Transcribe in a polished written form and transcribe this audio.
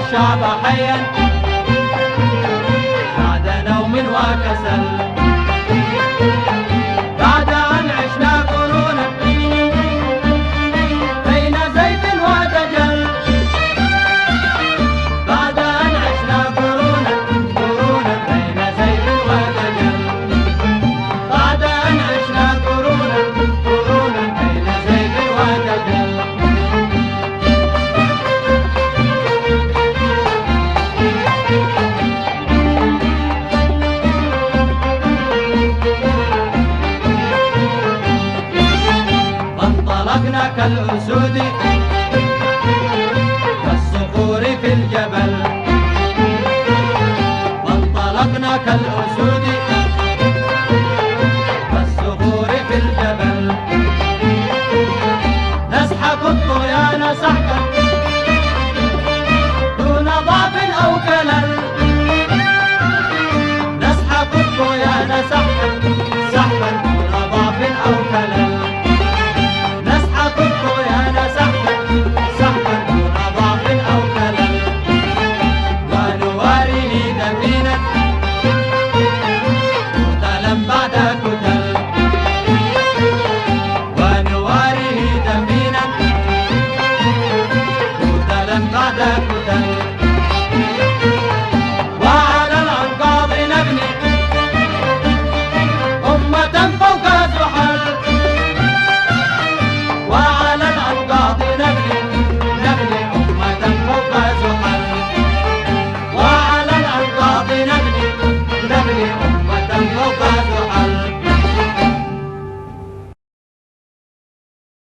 الشعب حيا بعد نوم وكسل، بعد أن عشنا قرونا بين زيد ودجل، بعد أن عشنا قرونا بين زيد ودجل، بعد أن عشنا قرونا بين زيد ودجل. فانطلقنا كالأسود كالصخور في الجبل، فانطلقنا كالأسود